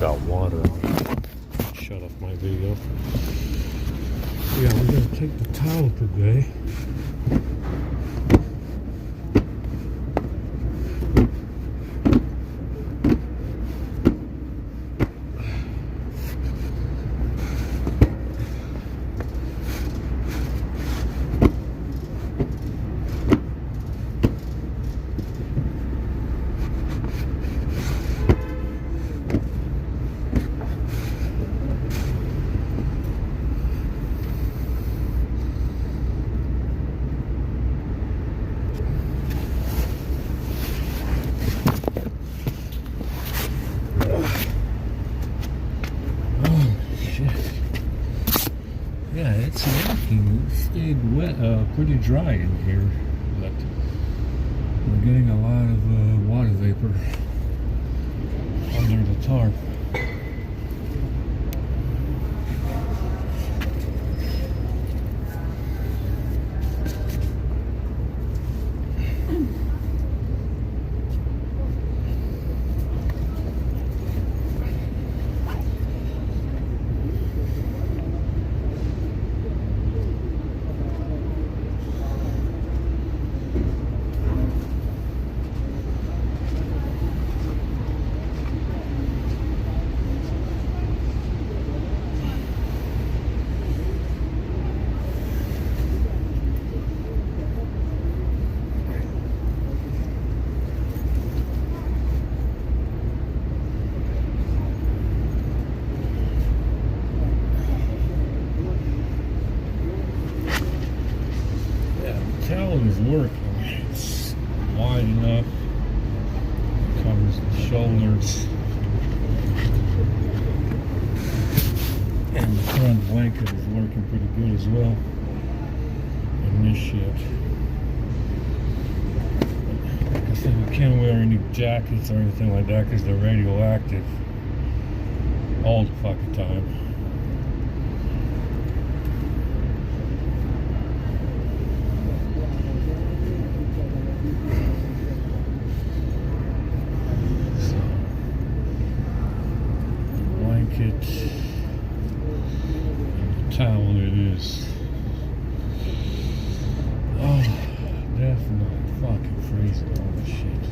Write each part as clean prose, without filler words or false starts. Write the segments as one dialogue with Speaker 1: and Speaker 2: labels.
Speaker 1: got water on. Shut off my video. Yeah, we're gonna take the towel today. Yeah, it's working. It stayed wet, pretty dry in here, but we're getting a lot of water vapor under the tarp. Towel is working. It's wide enough. It covers the shoulders. And the front blanket is working pretty good as well. And this shit. Like I said, we can't wear any jackets or anything like that because they're radioactive all the fucking time. Blanket and the towel it is. Oh, definitely fucking freezing all this shit.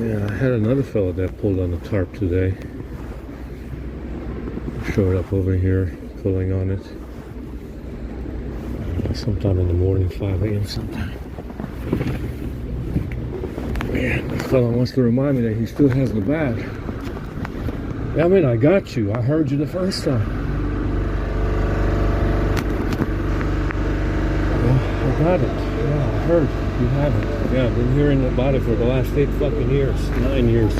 Speaker 1: Yeah, I had another fella that pulled on the tarp today. Showed up over here, pulling on it. Sometime in the morning, 5 a.m. sometime. Man, this fella wants to remind me that he still has the bag. Yeah, I mean, I got you. I heard you the first time. Yeah, I got it. Yeah, I heard. You have it. Yeah, I've been hearing about it for the last 8 fucking years. 9 years.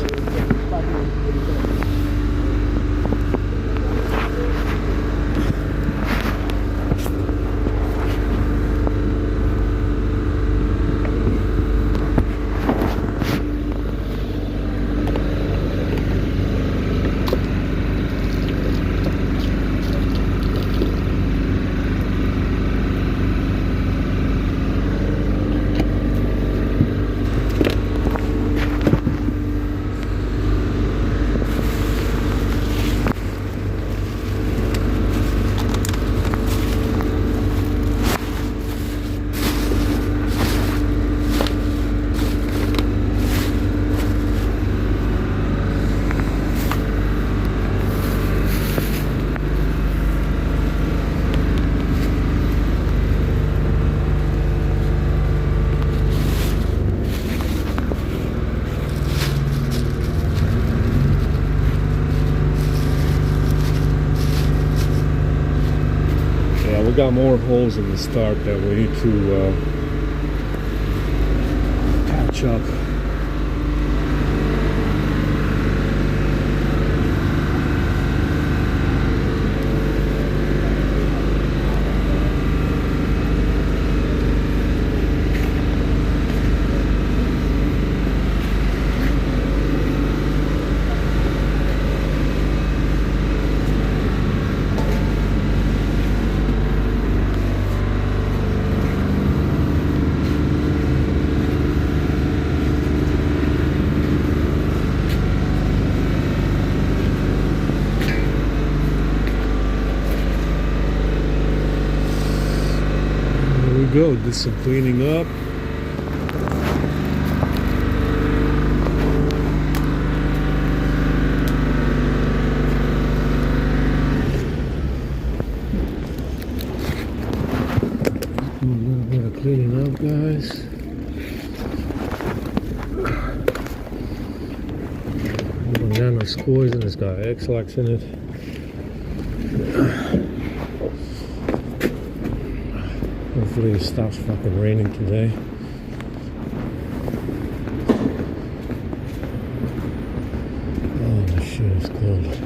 Speaker 1: We got more holes in the start that we need to patch up. go, do some cleaning up. Do a little bit of cleaning up, guys. Banana scores and it's got X-Lax in it. Hopefully it stops fucking raining today. Oh, this shit is cold.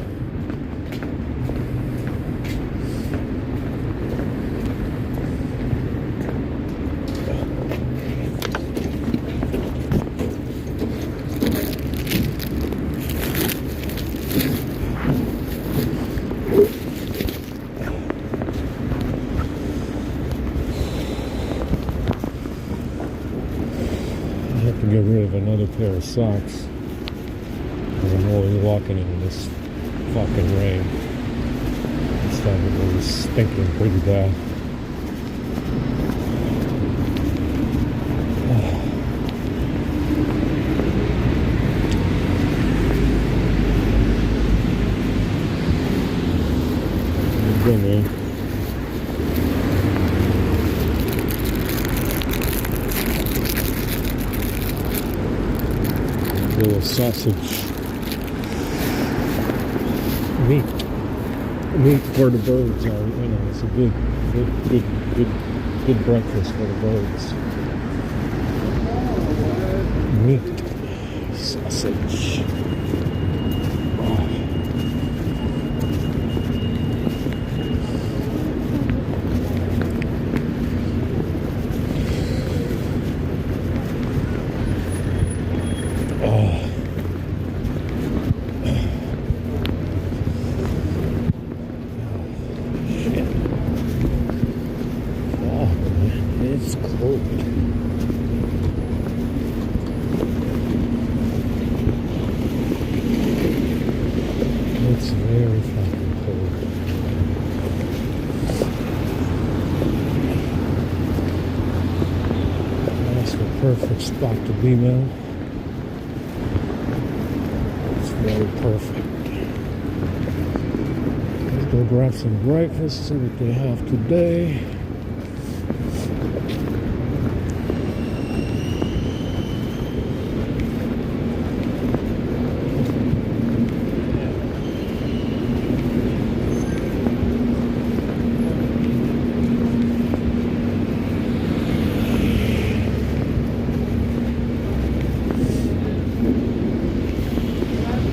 Speaker 1: I have to get rid of another pair of socks. I'm always walking in this fucking rain. It's starting to be stinking pretty bad. Good, man. Little sausage meat for the birds. You know, it's a good breakfast for the birds. Meat sausage. It's cold. It's very fucking cold. That's the perfect spot to be, man. It's very perfect. Let's go grab some breakfast, see what they have today.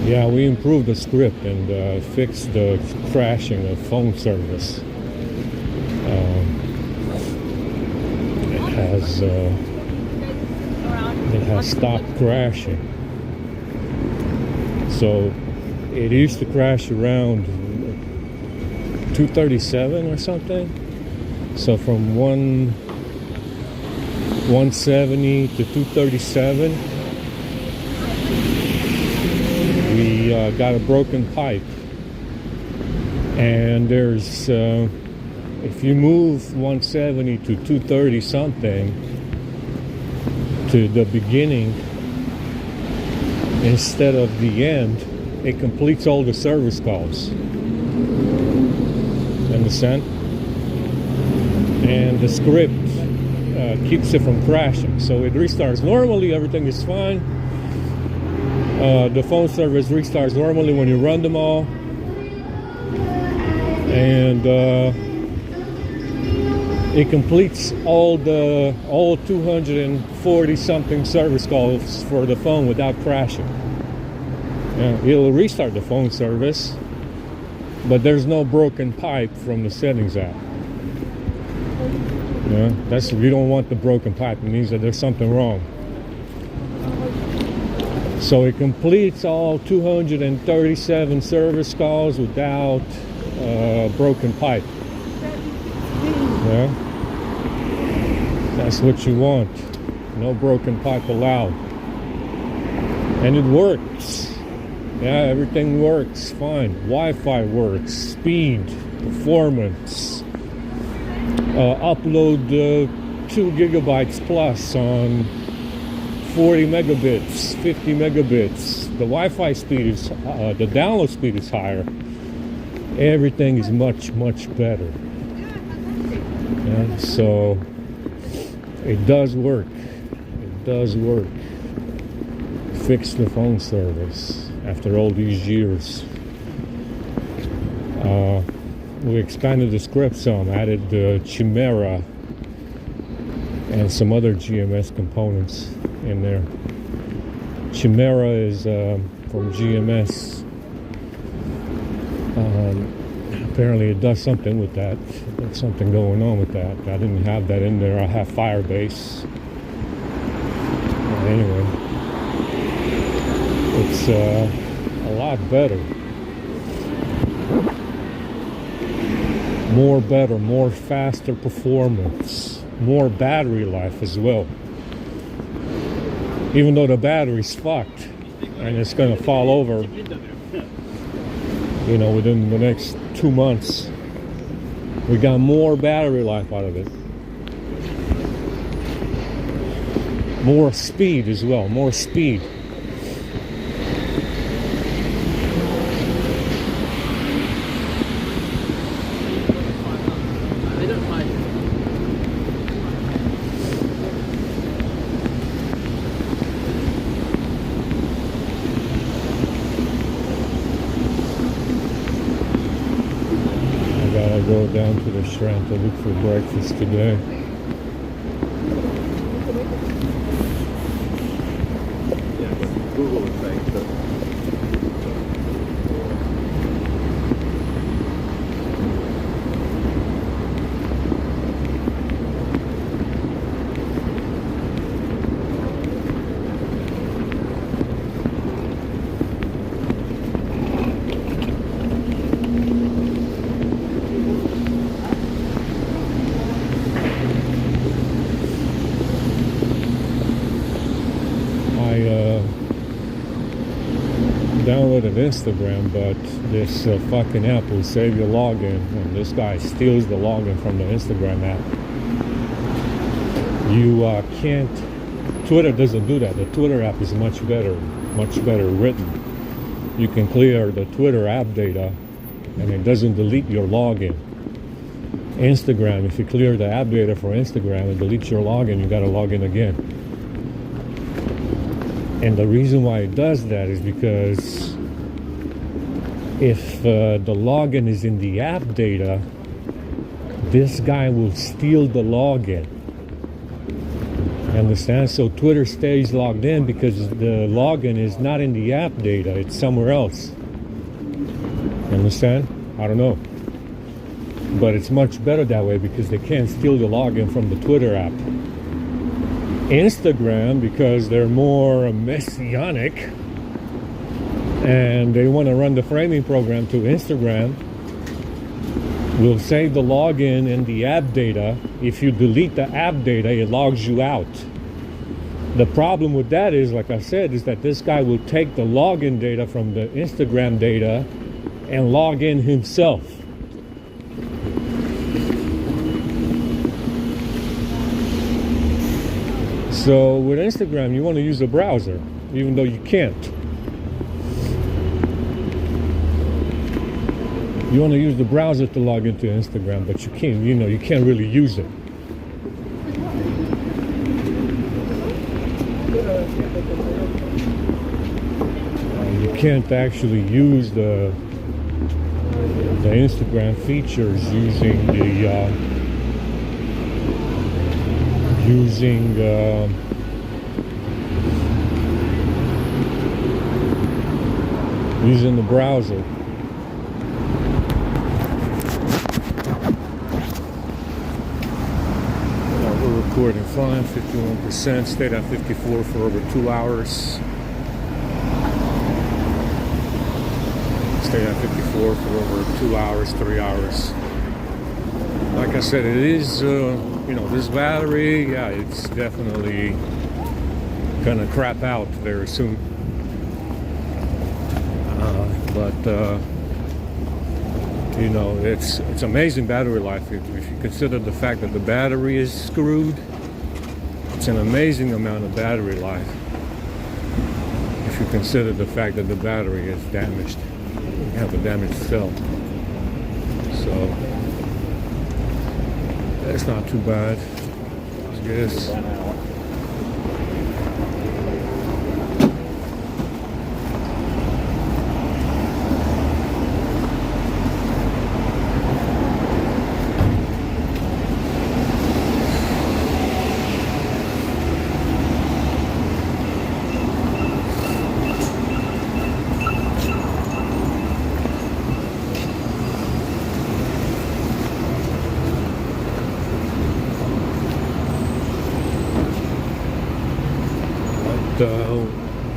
Speaker 1: Yeah, we improved the script and fixed the crashing of phone service. It has stopped crashing. So it used to crash around 237 or something. So from 170 to 237. We got a broken pipe, and there's if you move 170 to 230 something to the beginning instead of the end, it completes all the service calls. Understand? And the script keeps it from crashing, so it restarts. Normally everything is fine. The phone service restarts normally when you run them all, and it completes all 240 something service calls for the phone without crashing. It'll restart the phone service, but there's no broken pipe from the settings app. That's, you don't want the broken pipe. It means that there's something wrong. So it completes all 237 service calls without broken pipe. Yeah, that's what you want. No broken pipe allowed. And it works. Yeah, everything works fine. Wi-Fi works, speed, performance. Upload 2 gigabytes plus on 40 megabits, 50 megabits. The Wi-Fi speed is, the download speed is higher. Everything is much, much better. And so it does work. It does work. Fix the phone service after all these years. We expanded the script some, added the Chimera and some other GMS components in there. Chimera is from GMS. Apparently it does something with that. There's something going on with that. I didn't have that in there. I have Firebase. But anyway, it's a lot better. More better, more faster performance, more battery life as well. Even though the battery's fucked and it's gonna fall over, you know, within the next 2 months, we got more battery life out of it. More speed as well, more speed. Go down to the Strand to look for breakfast today.
Speaker 2: Yeah, but Google is saying that.
Speaker 1: Downloaded Instagram, but this fucking app will save your login, and this guy steals the login from the Instagram app. You can't. Twitter doesn't do that. The Twitter app is much better written. You can clear the Twitter app data, and it doesn't delete your login. Instagram, if you clear the app data for Instagram, it deletes your login. You got to log in again. And the reason why it does that is because if the login is in the app data, this guy will steal the login. Understand? So Twitter stays logged in because the login is not in the app data, it's somewhere else. Understand? I don't know. But it's much better that way because they can't steal the login from the Twitter app. Instagram, because they're more messianic and they want to run the framing program to Instagram, will save the login and the app data. If you delete the app data, it logs you out. The problem with that is, like I said, is that this guy will take the login data from the Instagram data and log in himself. So with Instagram, you want to use a browser, even though you can't. You want to use the browser to log into Instagram, but you can't. You know, you can't really use it. You can't actually use the Instagram features using using the browser. We're recording fine, 51%, stayed at 54 for over 2 hours. Stayed at 54 for over 2 hours, 3 hours. Like I said, it is, you know, this battery, yeah, it's definitely gonna crap out very soon. But you know, it's amazing battery life if you consider the fact that the battery is screwed It's an amazing amount of battery life if you consider the fact that the battery is damaged. You have a damaged cell. So that's not too bad, I guess.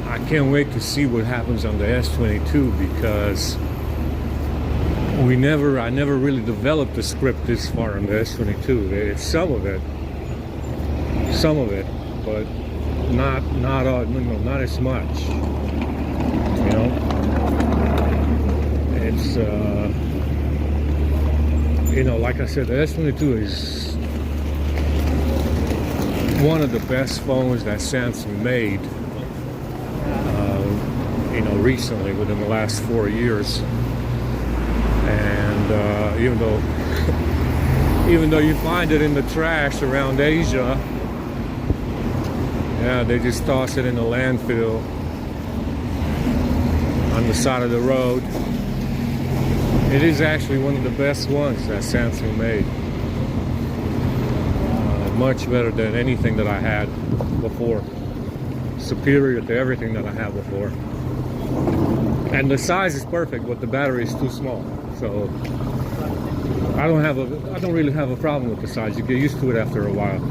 Speaker 1: I can't wait to see what happens on the S22 because I never really developed the script this far on the S22. It's some of it, but not all, not as much. You know, it's like I said, the S22 is one of the best phones that Samsung made. Recently, within the last 4 years, and even though you find it in the trash around Asia, yeah, they just toss it in the landfill on the side of the road. It is actually one of the best ones that Samsung made. Much better than anything that I had before. Superior to everything that I had before. And the size is perfect, but the battery is too small. So I don't really have a problem with the size. You get used to it after a while.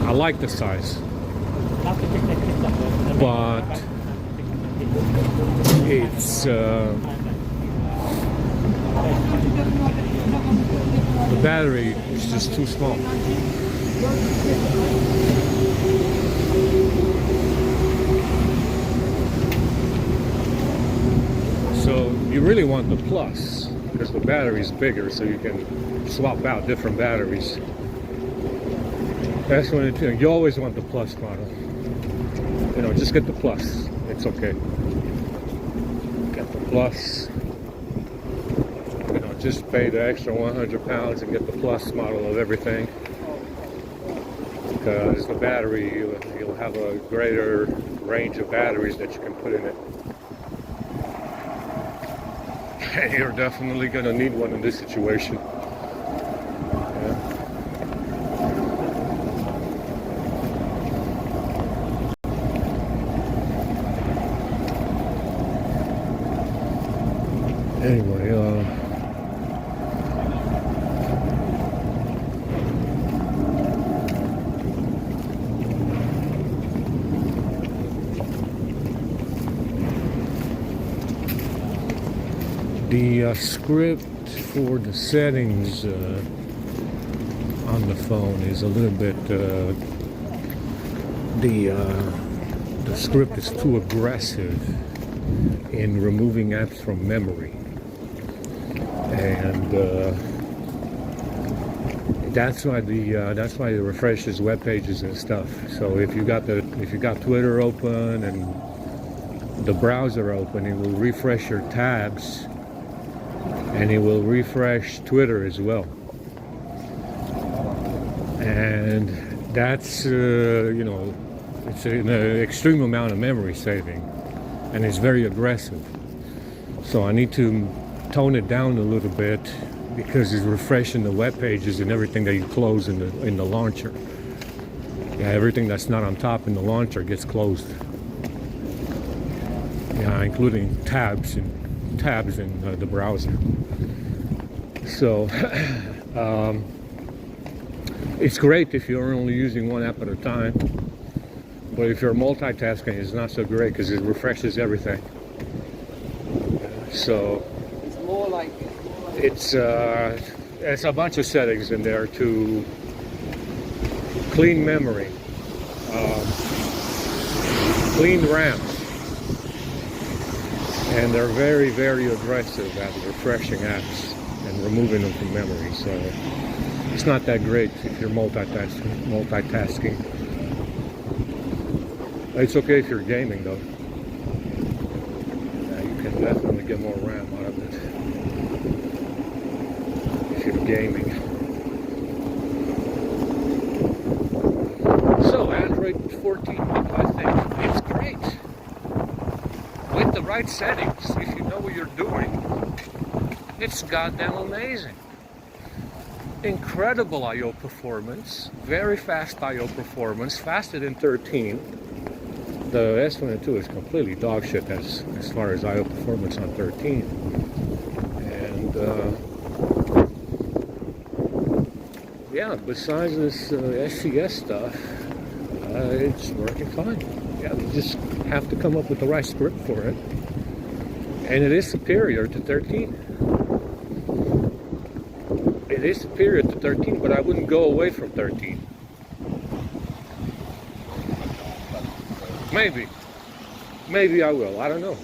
Speaker 1: I like the size, but it's the battery is just too small. So you really want the Plus because the battery is bigger, so you can swap out different batteries. That's when you always want the Plus model. Just get the Plus. It's okay. Get the Plus. Just pay the extra 100 pounds and get the Plus model of everything. Because the battery, you'll have a greater range of batteries that you can put in it. And you're definitely going to need one in this situation. Yeah. Anyway, the script for the settings on the phone is a little bit the script is too aggressive in removing apps from memory, and that's why it refreshes web pages and stuff. So if you got Twitter open and the browser open, it will refresh your tabs. And it will refresh Twitter as well. And that's, it's an extreme amount of memory saving. And it's very aggressive. So I need to tone it down a little bit because it's refreshing the web pages and everything that you close in the launcher. Yeah, everything that's not on top in the launcher gets closed. Yeah, including tabs in the browser. So it's great if you're only using one app at a time, but if you're multitasking, it's not so great because it refreshes everything. So
Speaker 3: it's more like
Speaker 1: it's a bunch of settings in there to clean memory, clean RAM. And they're very, very aggressive at refreshing apps and removing them from memory. So It's not that great if you're multitasking. It's okay if you're gaming though. You can definitely get more RAM out of it if you're gaming. So Android 14, I think it's great. With the right settings, if you know what you're doing, it's goddamn amazing. Incredible I/O performance, very fast I/O performance, faster than 13. The S22 is completely dog shit as far as I/O performance on 13. And yeah, besides this SCS stuff, it's working fine. Yeah, you just have to come up with the right script for it. And it is superior to 13. It is superior to 13, but I wouldn't go away from 13. Maybe I will. I don't know.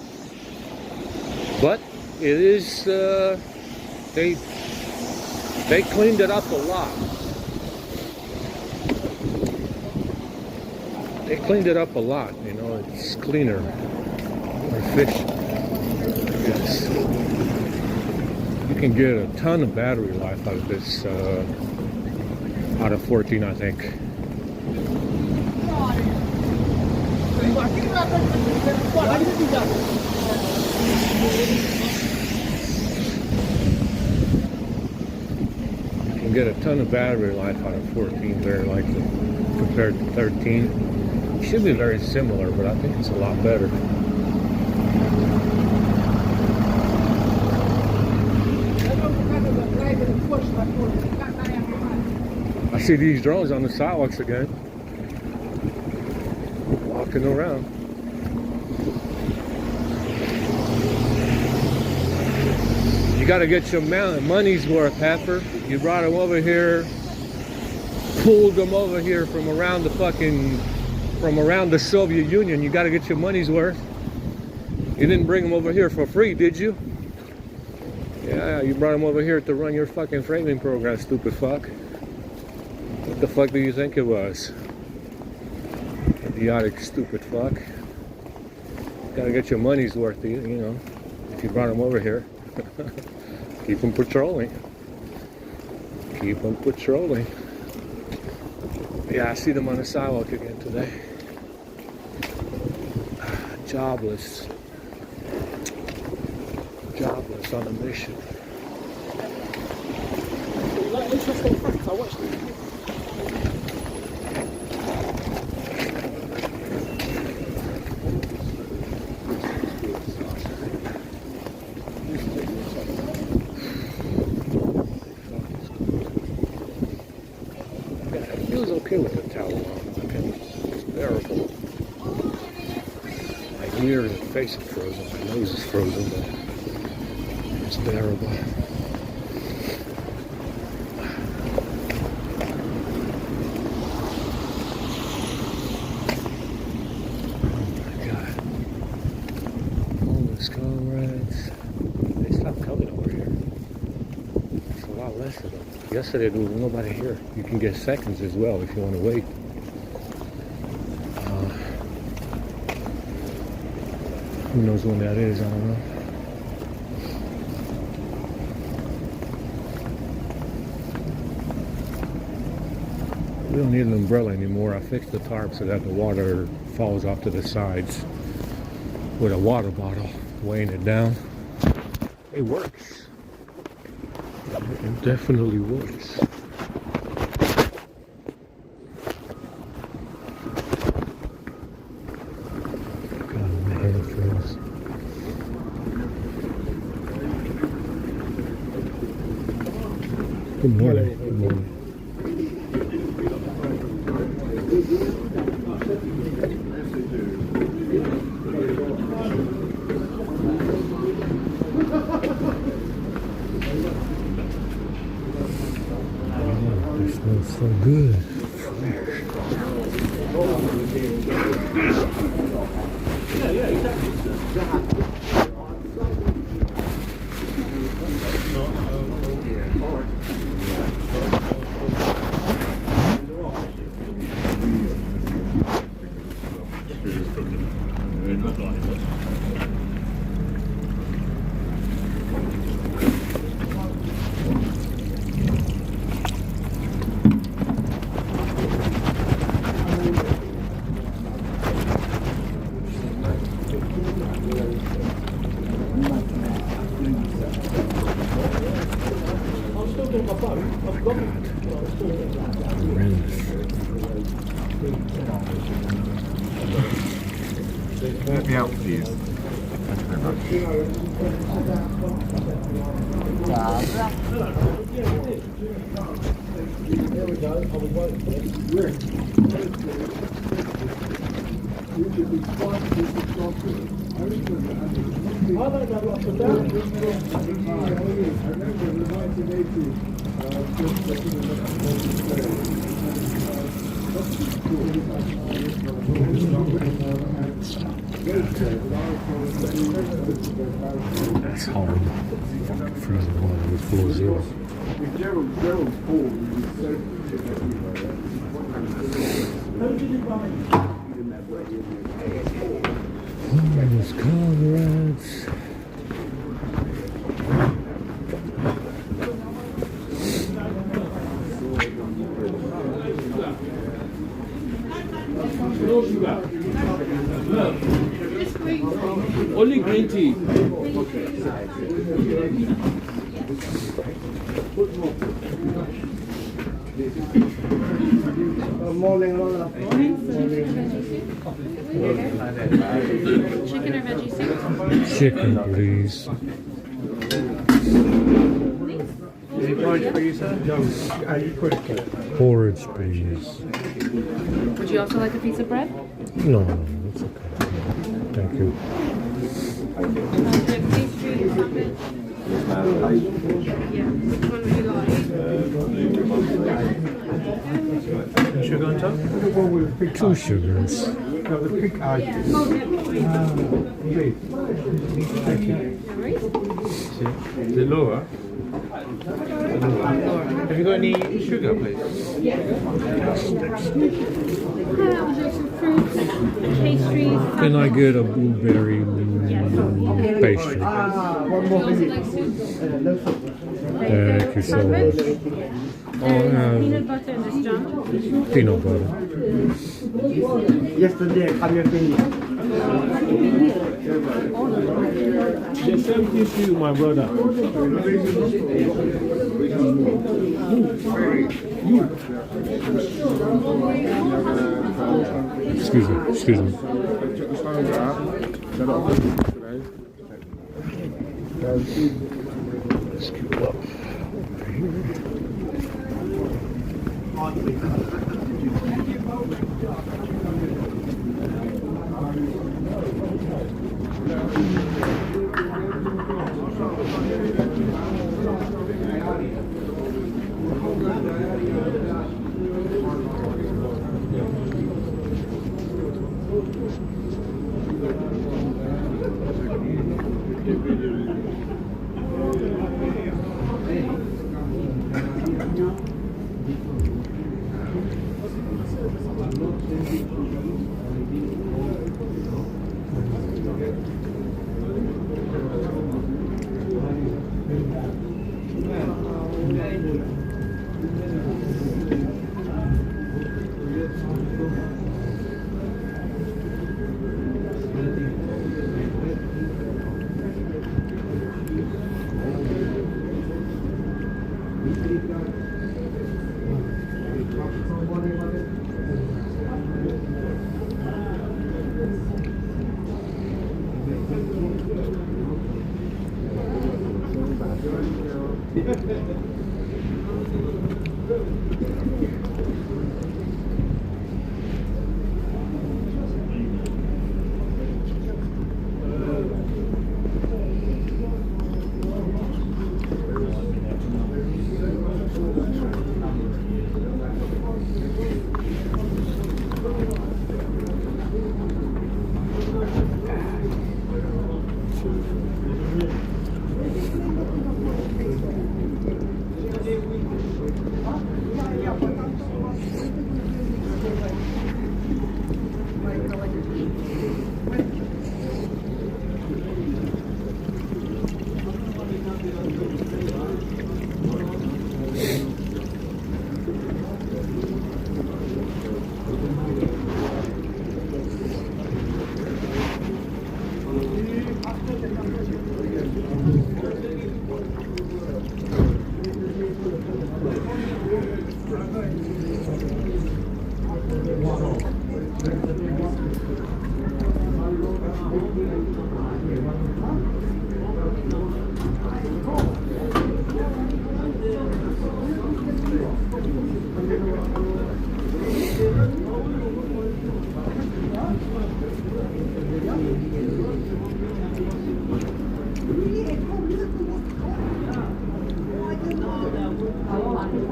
Speaker 1: But it is. They cleaned it up a lot. They cleaned it up a lot. You know, it's cleaner, more efficient. Yes. You can get a ton of battery life out of this, out of 14, I think. You can get a ton of battery life out of 14 very likely compared to 13. It should be very similar, but I think it's a lot better. I see these drones on the sidewalks again, walking around. You got to get your money's worth, Heifer. You brought them over here, pulled them over here from around the Soviet Union. You got to get your money's worth. You didn't bring them over here for free, did you? Yeah, you brought them over here to run your fucking framing program, stupid fuck. What the fuck do you think it was? Idiotic, stupid fuck. Gotta get your money's worth, you know, if you brought them over here. Keep them patrolling. Keep them patrolling. Yeah, I see them on the sidewalk again today. Jobless. Jobless on a mission.
Speaker 3: Interesting facts, I watched it.
Speaker 1: It feels okay with the towel on. Okay. It's bearable. My ear and face is frozen. My nose is frozen, but it's bearable. Comrades, they stopped coming over here. It's a lot less of them. Yesterday there was nobody here. You can get seconds as well if you want to wait. Who knows when that is? I don't know. We don't need an umbrella anymore. I fixed the tarp so that the water falls off to the sides with a water bottle, weighing it down. It works. It definitely works. God, my head feels. Good morning. Good morning. It smells so good. Horrendous.
Speaker 2: Let me out, please. Thank you very much.
Speaker 3: There we go. I was waiting for it. I don't know what to do.
Speaker 1: That's hard. Freezing water with full zero. Those comrades.
Speaker 3: Only green tea. Morning, Lola.
Speaker 4: Chicken or veggie soup?
Speaker 1: Chicken, please.
Speaker 2: Any porridge for you, sir?
Speaker 1: Porridge, please.
Speaker 4: Would you also like a piece of bread?
Speaker 1: No, it's okay. Thank you.
Speaker 4: Pastry, sausage? Yeah. Which one would you like?
Speaker 2: Sugar on top?
Speaker 1: 2 sugars.
Speaker 2: Thank you. Is it Laura? Have you got any sugar, please?
Speaker 4: Fruits, pastries.
Speaker 1: Can I get a blueberry pastry? Thank you so much.
Speaker 4: Peanut butter and this jam.
Speaker 1: Peanut butter.
Speaker 3: Yesterday, come here, finish. The same thing to you, my brother.
Speaker 1: Excuse me, excuse me. Scoot up.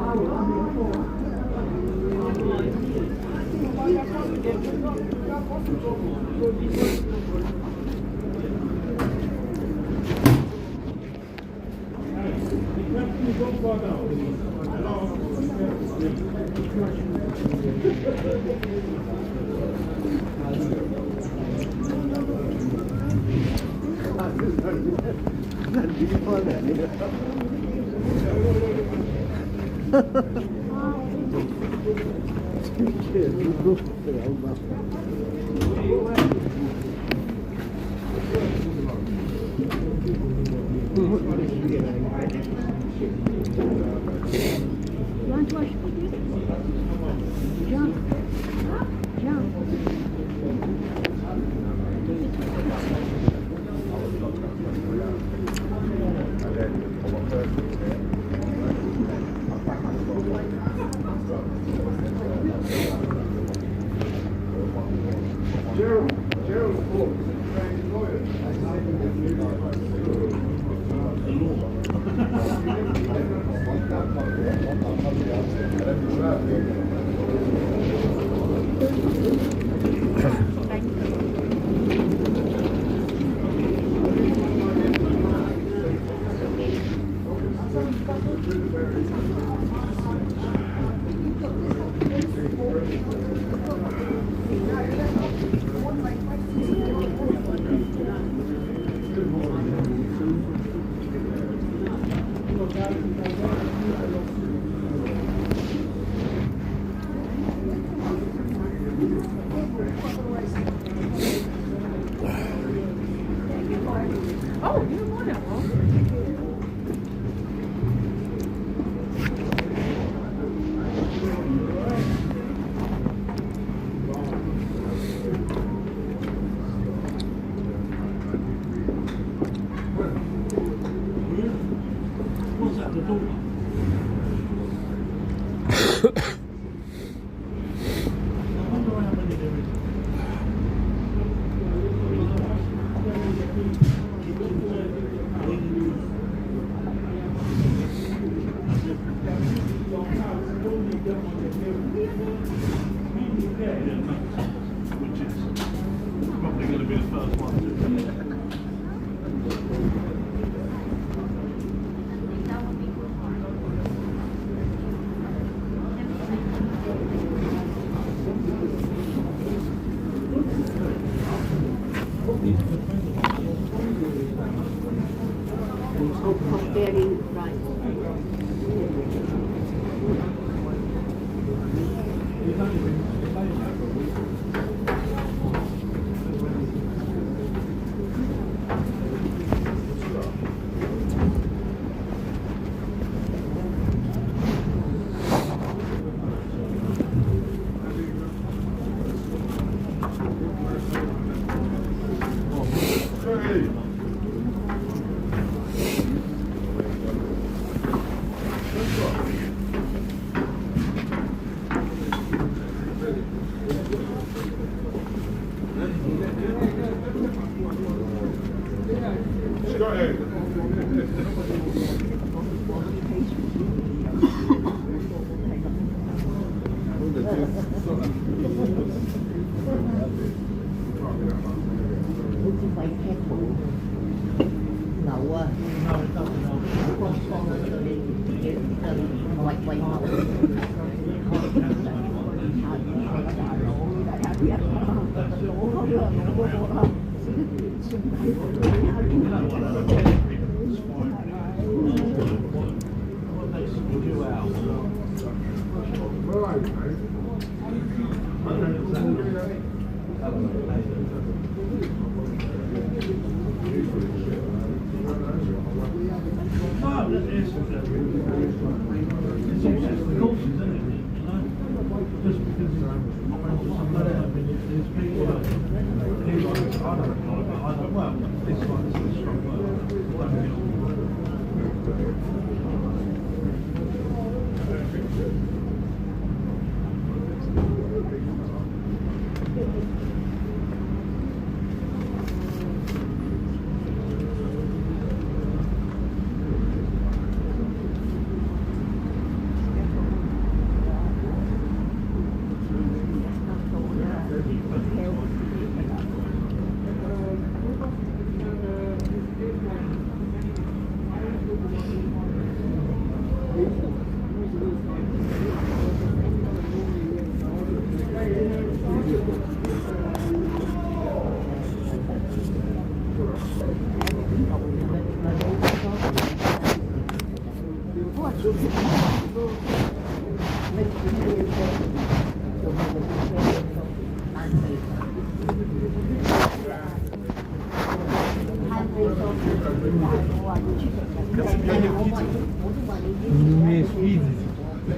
Speaker 4: Want to watch cookies? Jump. Jump. Oh, you don't want it, huh?
Speaker 5: Which is probably going to be the first one to
Speaker 6: Very right. Quay kép thủ ngầu quay quay ngầu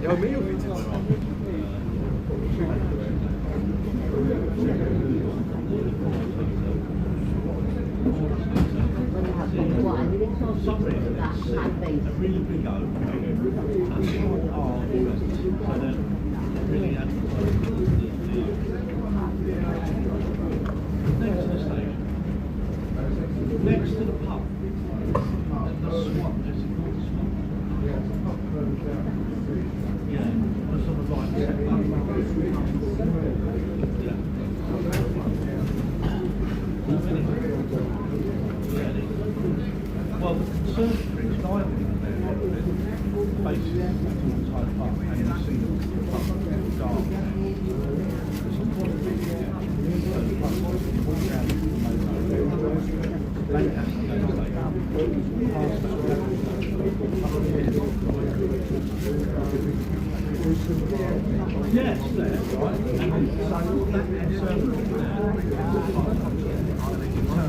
Speaker 2: 有没有比较好？
Speaker 6: What I did so sorry that had been
Speaker 5: A really big oak. Oh, so then really had to next to the station, next to the pub, and the swamp, just called the swamp. Yeah, was on the right. Well, the conservatory is diving in there, basically towards Hyde Park, and you see the pub dark. There's a point of view there. So the pub, you walk down to the motorway, Lancaster Station, past that. Yes, there, right? And so that conservatory there, and then you turn right.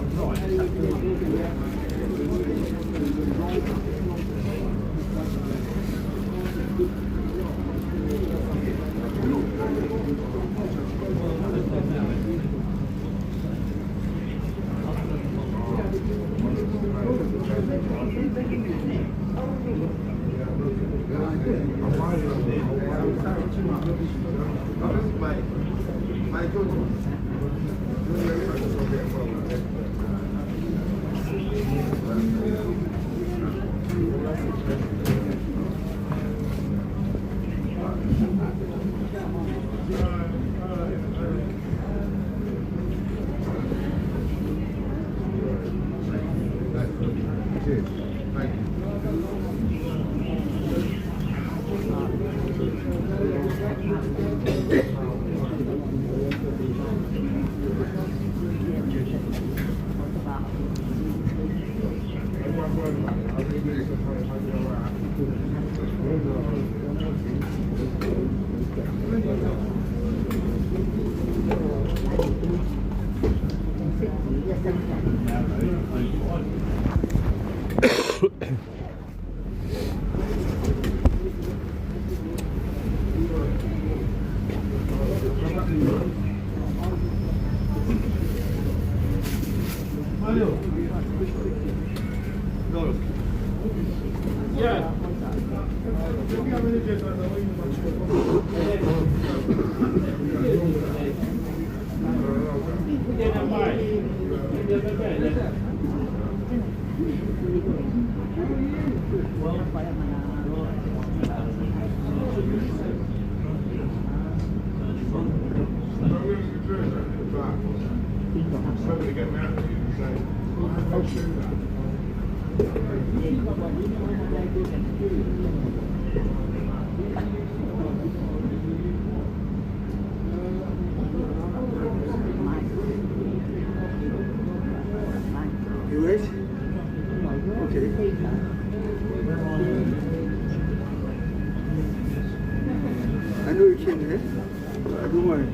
Speaker 3: You wait? Okay. I know you came here. I don't worry.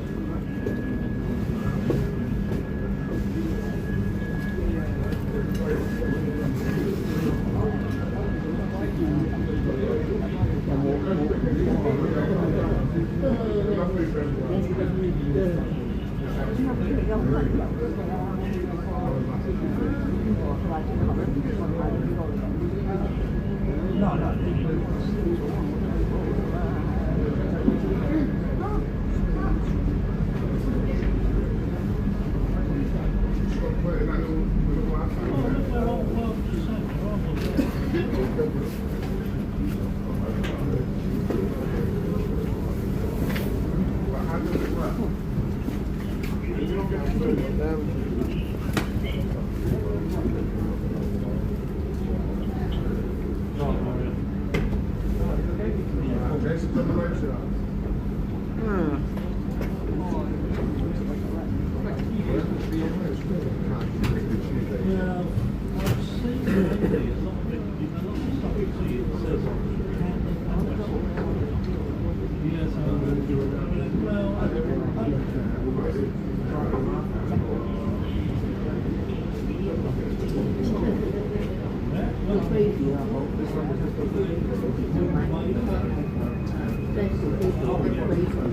Speaker 6: special people that play from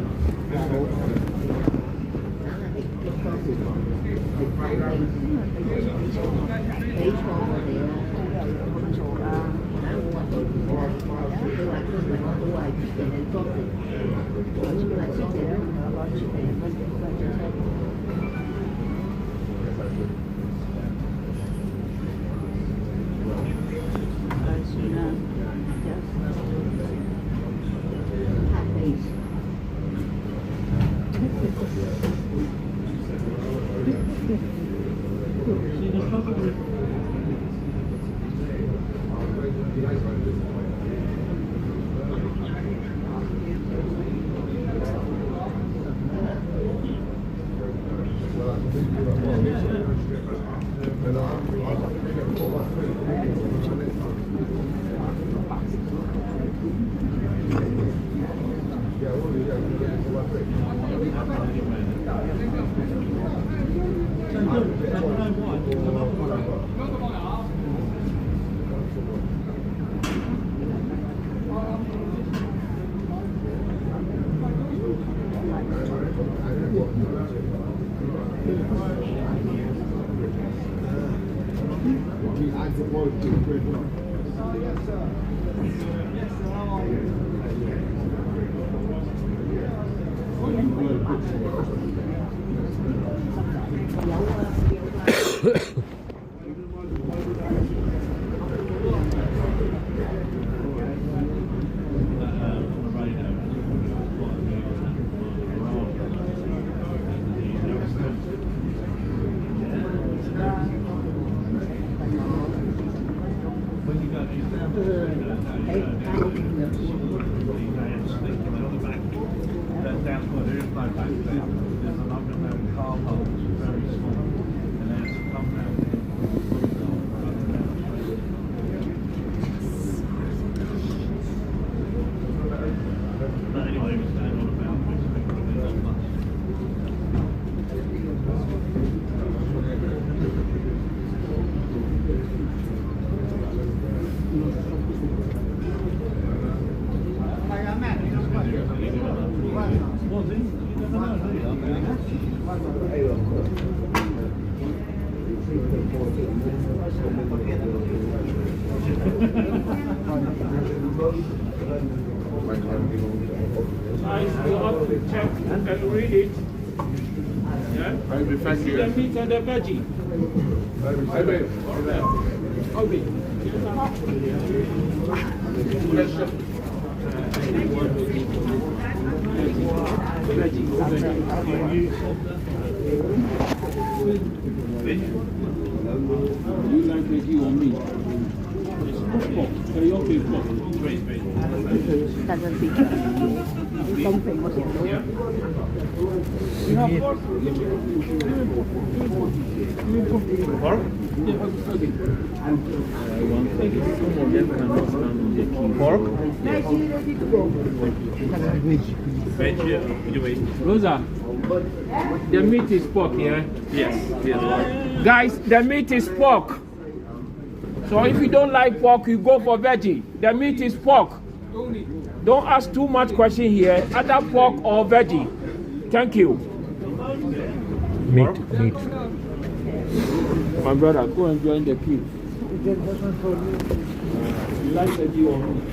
Speaker 6: that old one. Now I think the closest one. They play baseball over there.
Speaker 7: Check and read it. Yeah? See the meat and the veggie. Okay. You like veggie or meat? Okay, pork.
Speaker 4: Doesn't think don't think what's it doing.
Speaker 7: You have pork? Pork? Pork? Rosa, the meat is pork, yeah? Yes. Guys, the meat is pork. So if you don't like pork, you go for veggie. The meat is pork. Don't ask too much question here. Either pork or veggie. Thank you.
Speaker 1: Meat.
Speaker 7: My brother, go and join the queue. You like veggie or meat?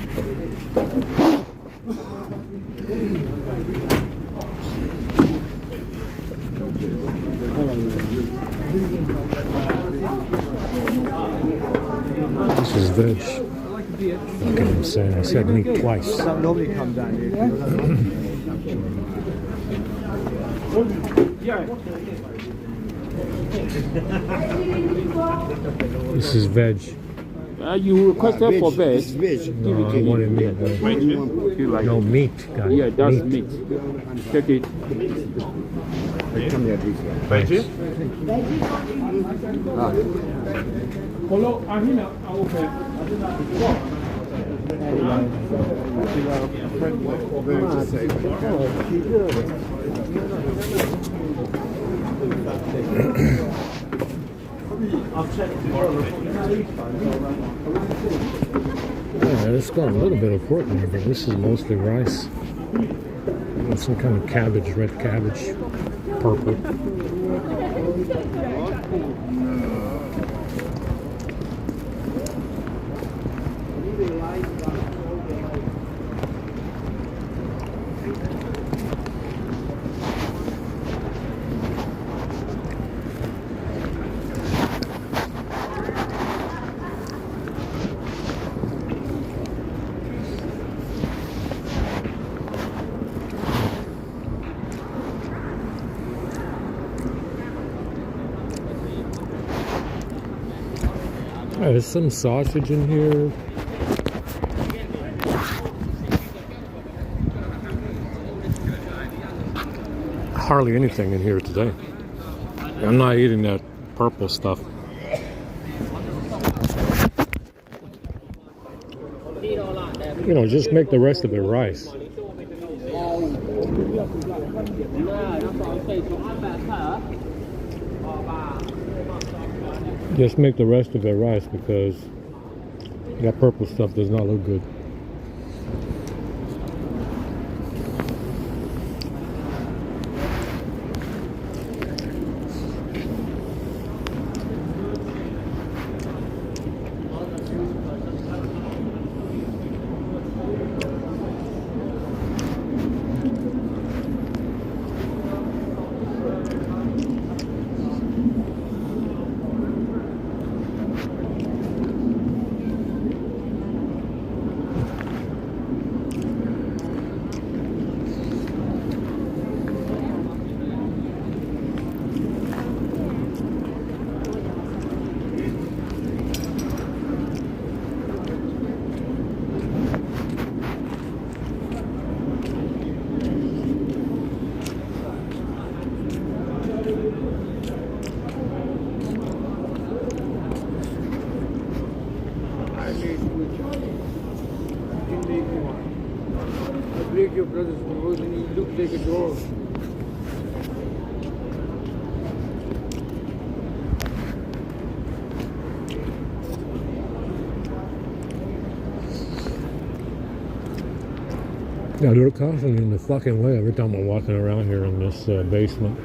Speaker 1: This is veg. Okay, I'm saying I said meat twice.
Speaker 3: Nobody comes down here.
Speaker 7: Yeah.
Speaker 1: This is veg.
Speaker 7: You requested for veg.
Speaker 1: No, I wanted meat.
Speaker 7: You like
Speaker 1: No
Speaker 7: it?
Speaker 1: meat, guy.
Speaker 7: Yeah, that's meat. Check it.
Speaker 2: Veggie?
Speaker 7: Hello, Ahina. Okay.
Speaker 1: Yeah, it's got a little bit of pork in it, but this is mostly rice. Some kind of cabbage, red cabbage, purple. There's some sausage in here. Hardly anything in here today. I'm not eating that purple stuff. You know, just make the rest of it rice. Just make the rest of it rice because that purple stuff does not look good.
Speaker 3: Break your brother's nose and he looks like a dog.
Speaker 1: Yeah, they're constantly in the fucking way every time I'm walking around here in this basement.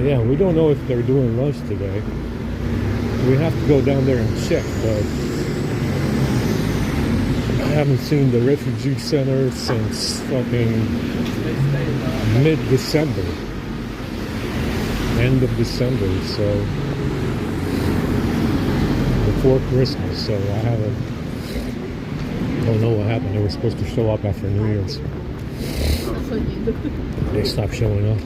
Speaker 1: Yeah, we don't know if they're doing lunch today. We have to go down there and check, but I haven't seen the refugee center since fucking mid-December. End of December, so before Christmas, so I don't know what happened. They were supposed to show up after New Year's. They stopped showing up.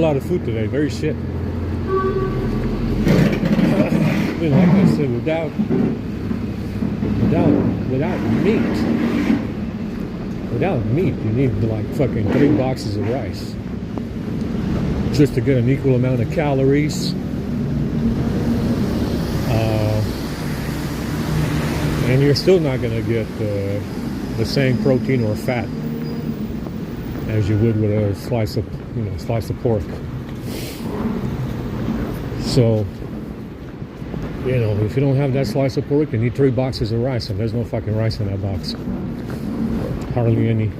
Speaker 1: lot of food today. Very shit. You know, like I said, without meat, you need like fucking 3 boxes of rice just to get an equal amount of calories. And you're still not gonna get the same protein or fat as you would with a slice of pork. So, you know, if you don't have that slice of pork, you need 3 boxes of rice, and there's no fucking rice in that box. Hardly any.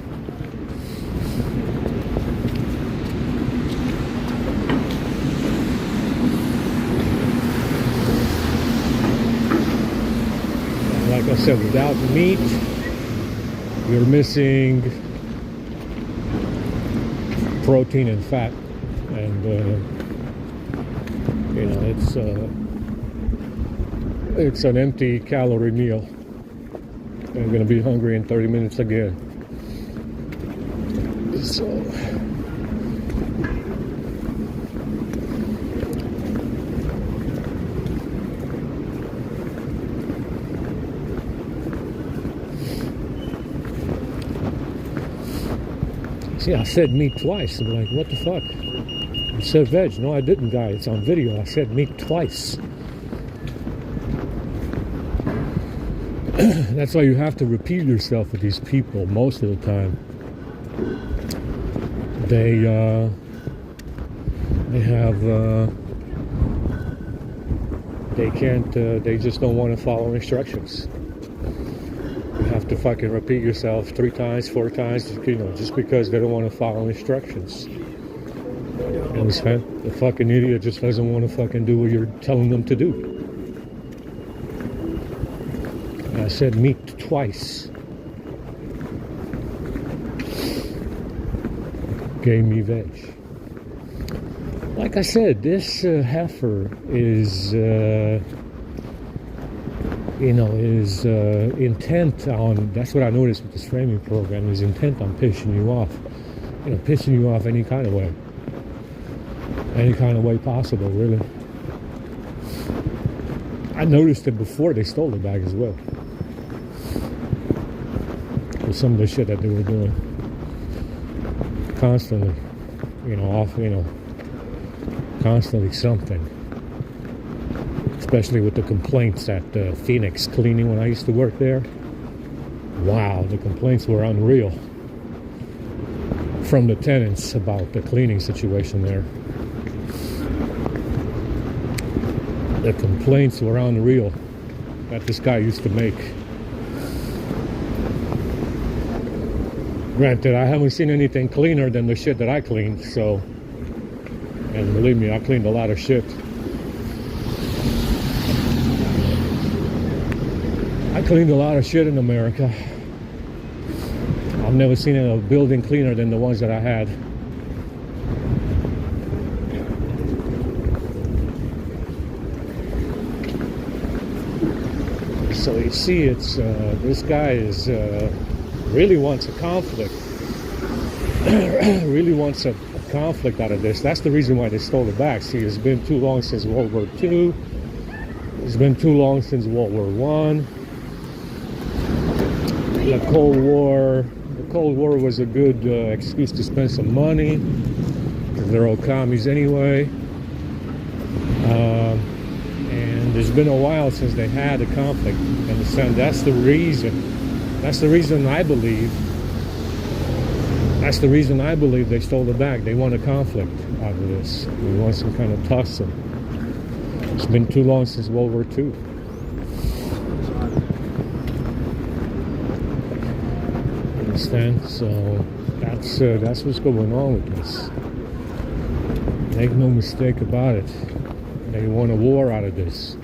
Speaker 1: Like I said, without meat, you're missing protein and fat, and you know, it's an empty calorie meal. I'm gonna be hungry in 30 minutes again. So see, I said meat twice. I'm like, what the fuck? I said veg. No, I didn't, guys. It's on video. I said meat twice. That's why you have to repeat yourself with these people most of the time. They just don't want to follow instructions. You have to fucking repeat yourself 3 times, 4 times, you know, just because they don't want to follow instructions. You understand? The fucking idiot just doesn't want to fucking do what you're telling them to do. I said meat twice. Gave me veg. Like I said, this heifer is, intent on, that's what I noticed with this framing program, is intent on pissing you off. You know, pissing you off any kind of way. Any kind of way possible, really. I noticed it before they stole the bag as well. With some of the shit that they were doing. Constantly. Constantly something. Especially with the complaints at Phoenix Cleaning when I used to work there. Wow, the complaints were unreal. From the tenants about the cleaning situation there. The complaints were unreal that this guy used to make. Granted, I haven't seen anything cleaner than the shit that I cleaned, so, and believe me, I cleaned a lot of shit. I cleaned a lot of shit in America. I've never seen a building cleaner than the ones that I had. So you see, it's this guy is really wants a conflict. Really wants a conflict out of this. That's the reason why they stole it back. See, it's been too long since World War II. It's been too long since World War I. The Cold War. The Cold War was a good excuse to spend some money. They're all commies anyway. And there's been a while since they had a conflict. Understand? That's the reason. That's the reason I believe. That's the reason I believe they stole it back. They want a conflict out of this. They want some kind of tussle. It's been too long since World War II. Understand? So that's what's going on with this. Make no mistake about it. They want a war out of this.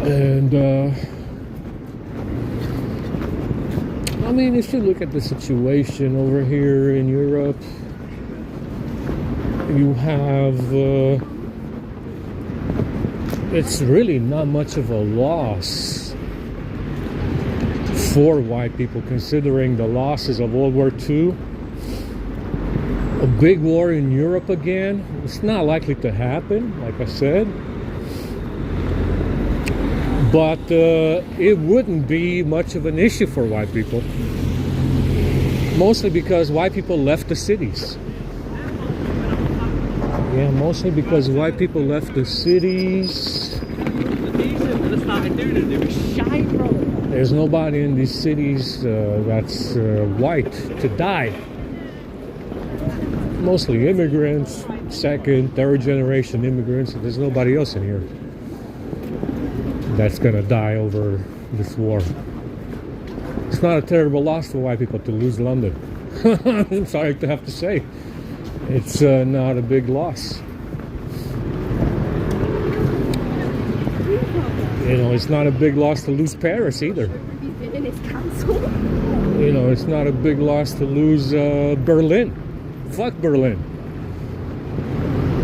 Speaker 1: And I mean, if you look at the situation over here in Europe, you have it's really not much of a loss for white people, considering the losses of World War II A big war in Europe again? It's not likely to happen, like I said. But it wouldn't be much of an issue for white people. Mostly because white people left the cities. Yeah, mostly because white people left the cities. There's nobody in these cities that's white to die. Mostly immigrants, second, third generation immigrants. There's nobody else in here that's gonna die over this war. It's not a terrible loss for white people to lose London. I'm sorry to have to say. It's not a big loss. You know, it's not a big loss to lose Paris either. You know, it's not a big loss to lose Berlin. Fuck Berlin.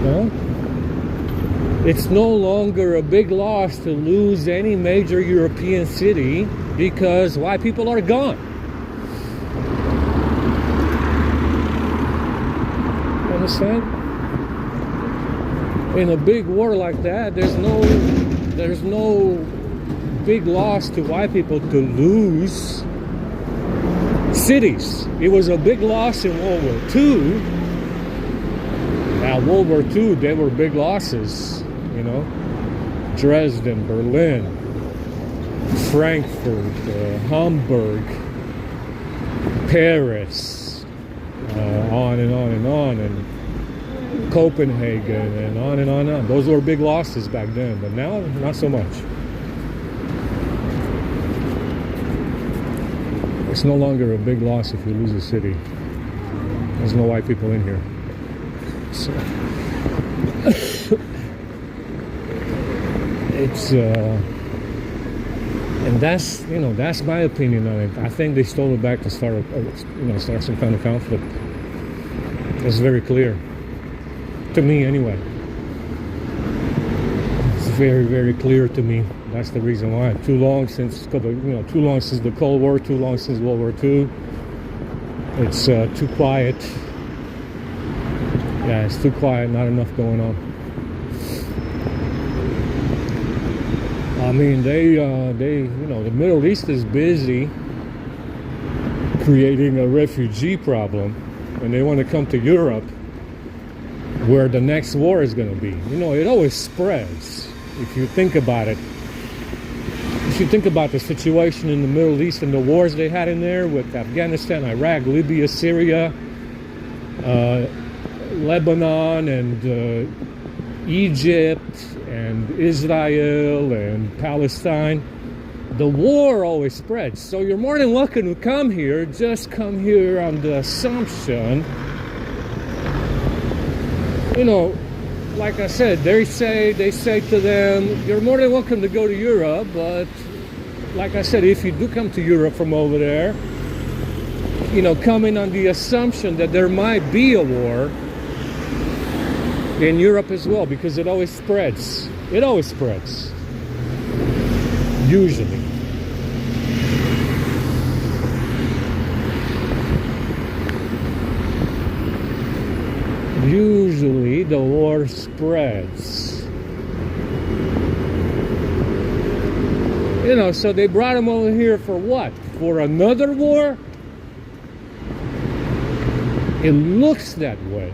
Speaker 1: Huh? It's no longer a big loss to lose any major European city because white people are gone. Understand? In a big war like that, there's no big loss to white people to lose cities. It was a big loss in World War II. Now, World War II, they were big losses, you know. Dresden, Berlin, Frankfurt, Hamburg, Paris, on and on and on, and Copenhagen, and on and on and on. Those were big losses back then, but now, not so much. It's no longer a big loss if you lose a city. There's no white people in here. So it's and that's, you know, that's my opinion on it. I think they stole it back to start some kind of conflict. It's very clear to me, anyway. It's very, very clear to me. That's the reason why. Too long since the Cold War, too long since World War II. It's too quiet. Yeah, it's too quiet. Not enough going on. I mean, the Middle East is busy creating a refugee problem, and they want to come to Europe, where the next war is going to be. You know, it always spreads. If you think about it. If you think about the situation in the Middle East and the wars they had in there with Afghanistan, Iraq, Libya, Syria, Lebanon, and Egypt, and Israel, and Palestine, the war always spreads. So you're more than welcome to come here. Just come here on the assumption, you know, like I said, they say to them, you're more than welcome to go to Europe, but like I said, if you do come to Europe from over there, you know, come in on the assumption that there might be a war in Europe as well, because it always spreads. It always spreads. Usually. Usually the war spreads. You know, so they brought him over here for what? For another war? It looks that way.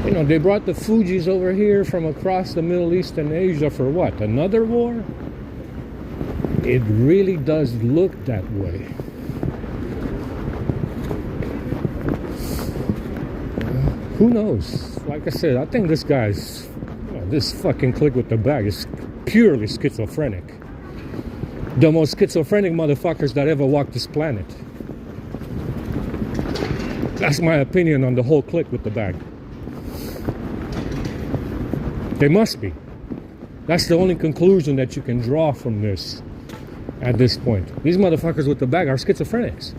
Speaker 1: You know, they brought the Fujis over here from across the Middle East and Asia for what? Another war? It really does look that way. Who knows? Like I said, I think this guy's, this fucking clique with the bag is purely schizophrenic. The most schizophrenic motherfuckers that ever walked this planet. That's my opinion on the whole clique with the bag. They must be. That's the only conclusion that you can draw from this at this point. These motherfuckers with the bag are schizophrenics.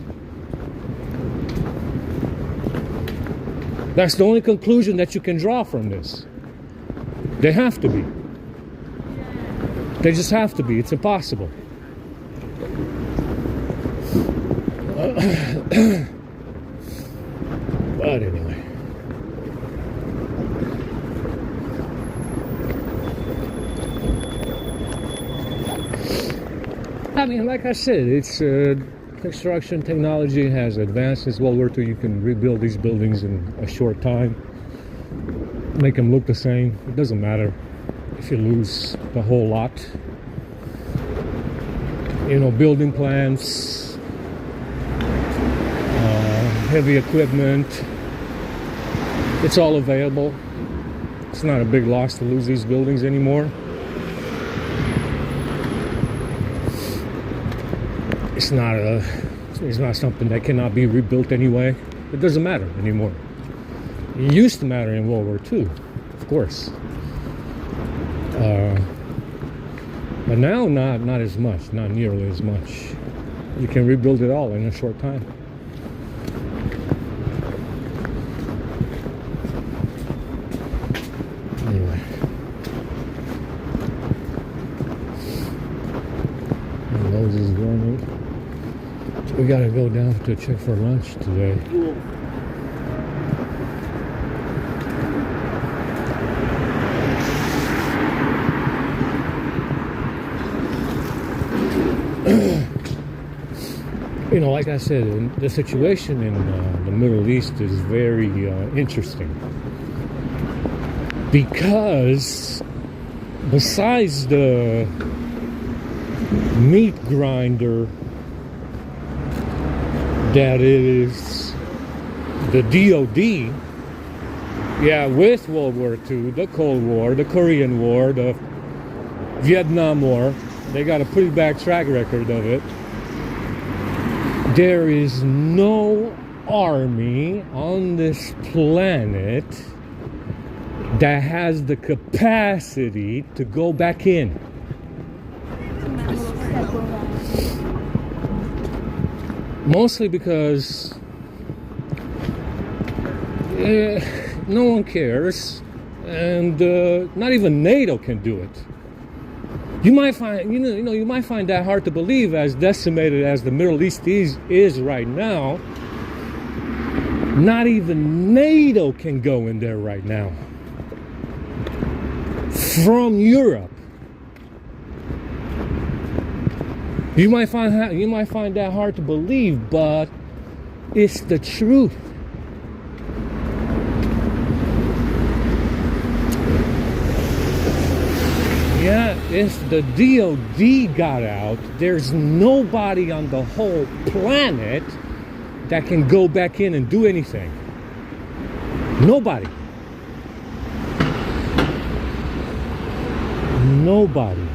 Speaker 1: That's the only conclusion that you can draw from this. They have to be. They just have to be. It's impossible. But anyway. I mean, like I said, it's construction technology has advanced since World War II. You can rebuild these buildings in a short time, make them look the same. It doesn't matter if you lose the whole lot. You know, building plans, heavy equipment, it's all available. It's not a big loss to lose these buildings anymore. It's not something that cannot be rebuilt anyway. It doesn't matter anymore. It used to matter in World War II, of course. But now not as much, not nearly as much. You can rebuild it all in a short time. Anyway. My nose is running. We gotta go down to check for lunch today. You know, like I said, the situation in the Middle East is very interesting, because besides the meat grinder that is the DOD, yeah, with World War II, the Cold War, the Korean War, the Vietnam War, they got a pretty bad track record of it. There is no army on this planet that has the capacity to go back in. Mostly because no one cares, and not even NATO can do it. You might find, you might find that hard to believe, as decimated as the Middle East is right now. Not even NATO can go in there right now. From Europe. You might find that hard to believe, but it's the truth. Yeah, if the DOD got out, there's nobody on the whole planet that can go back in and do anything. Nobody. Nobody.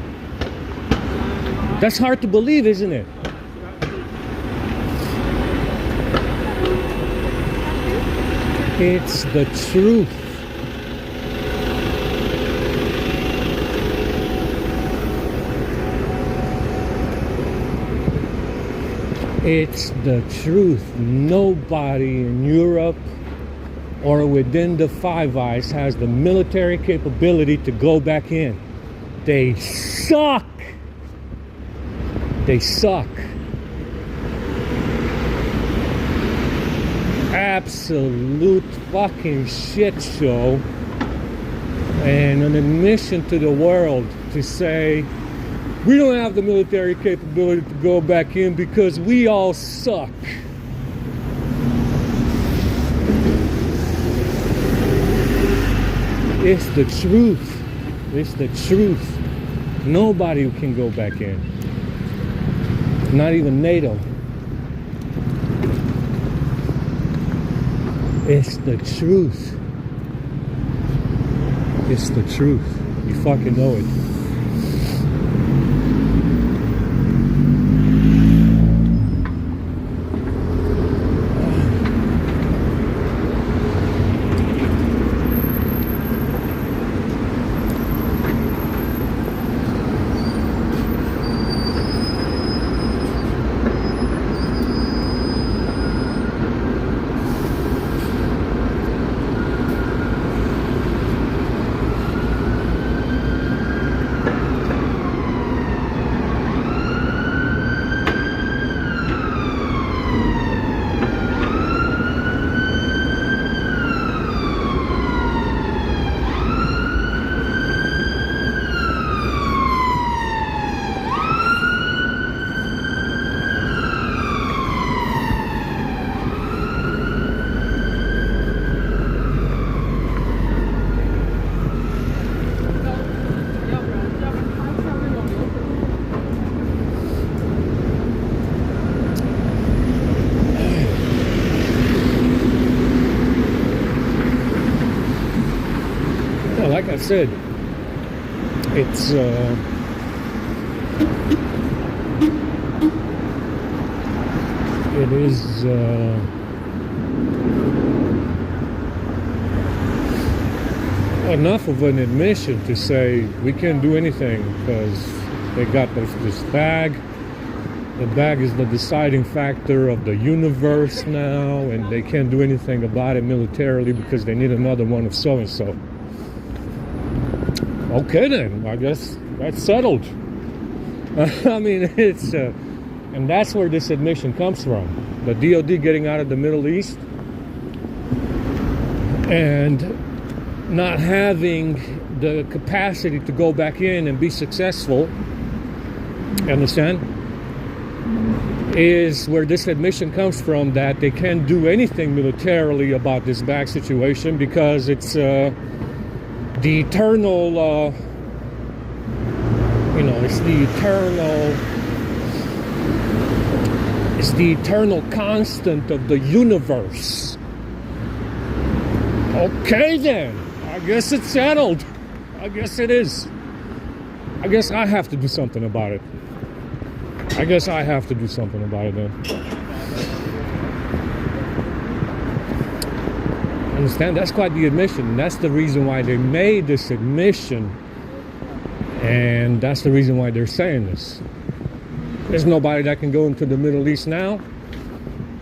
Speaker 1: That's hard to believe, isn't it? It's the truth. It's the truth. Nobody in Europe or within the Five Eyes has the military capability to go back in. They suck. They suck. Absolute fucking shit show. And an admission to the world to say, we don't have the military capability to go back in because we all suck. It's the truth. It's the truth. Nobody can go back in. Not even NATO. It's the truth. It's the truth. You fucking know it. I said, it's it is enough of an admission to say we can't do anything because they got this bag. The bag is the deciding factor of the universe now, and they can't do anything about it militarily because they need another one of so-and-so. Okay then, I guess that's settled. I mean, it's and that's where this admission comes from. The DOD getting out of the Middle East and not having the capacity to go back in and be successful, understand, is where this admission comes from, that they can't do anything militarily about this bag situation because it's the eternal, it's the eternal constant of the universe. Okay then, I guess it's settled. I guess it is. I guess I have to do something about it. I guess I have to do something about it then. Understand? That's quite the admission. That's the reason why they made this admission. And that's the reason why they're saying this. There's nobody that can go into the Middle East now.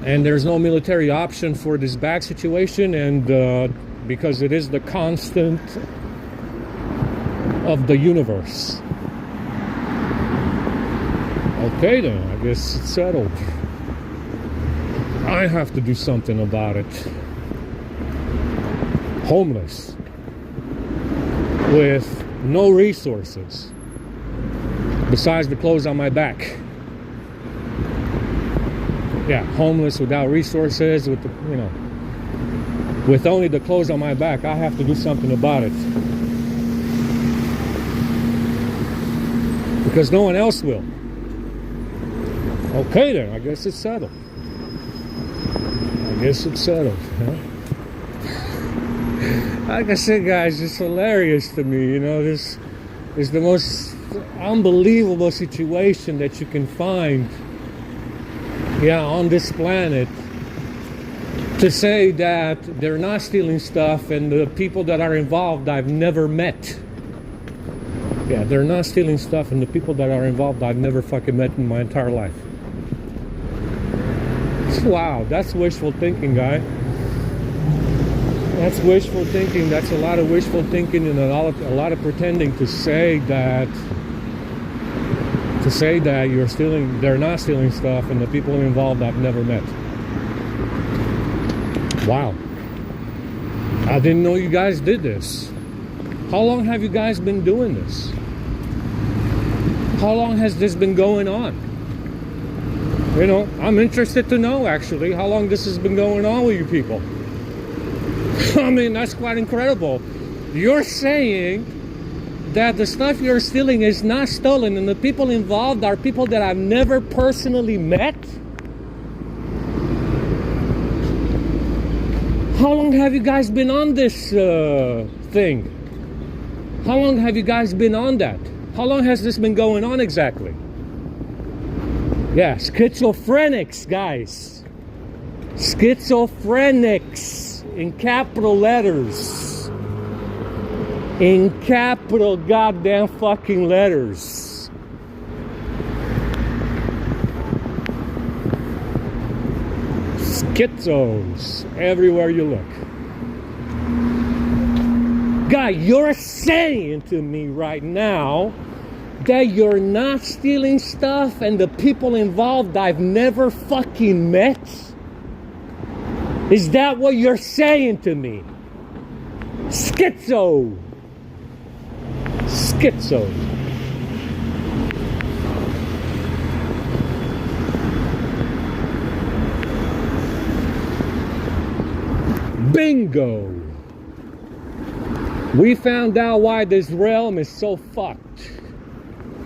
Speaker 1: And there's no military option for this bag situation. And because it is the constant of the universe. Okay then, I guess it's settled. I have to do something about it. Homeless. With no resources. Besides the clothes on my back. Yeah, homeless without resources, with the, with only the clothes on my back. I have to do something about it. Because no one else will. Okay then, I guess it's settled. I guess it's settled, huh? Like I said, guys, it's hilarious to me, this is the most unbelievable situation that you can find, on this planet. To say that they're not stealing stuff and the people that are involved I've never met. Yeah, they're not stealing stuff and the people that are involved I've never fucking met in my entire life. Wow, that's wishful thinking, guy. That's wishful thinking. That's a lot of wishful thinking and a lot of pretending to say that you're stealing, they're not stealing stuff and the people involved I've never met. Wow. I didn't know you guys did this. How long have you guys been doing this? How long has this been going on? I'm interested to know, actually, how long this has been going on with you people. I mean, that's quite incredible. You're saying that the stuff you're stealing is not stolen and the people involved are people that I've never personally met? How long have you guys been on this thing? How long have you guys been on that? How long has this been going on exactly? Yeah, schizophrenics, guys. Schizophrenics in capital letters. In capital goddamn fucking letters. Schizos everywhere you look. Guy, you're saying to me right now that you're not stealing stuff and the people involved I've never fucking met? Is that what you're saying to me? Schizo. Schizo. Bingo. We found out why this realm is so fucked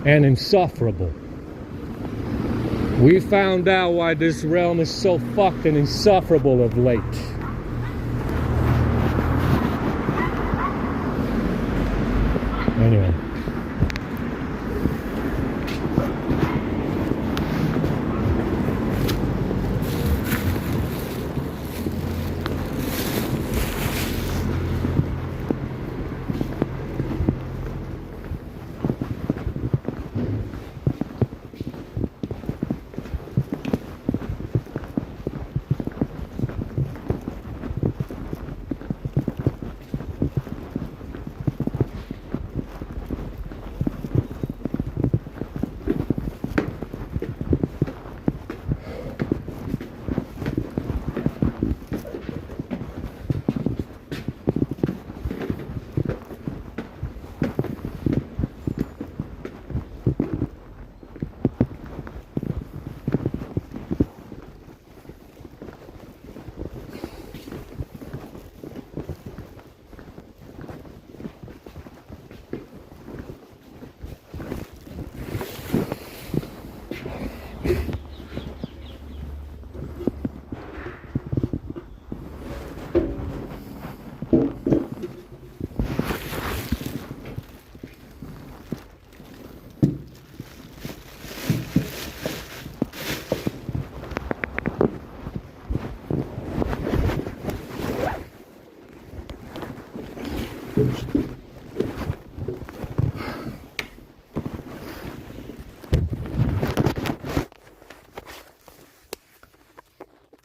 Speaker 1: and insufferable. We found out why this realm is so fucked and insufferable of late. Bye.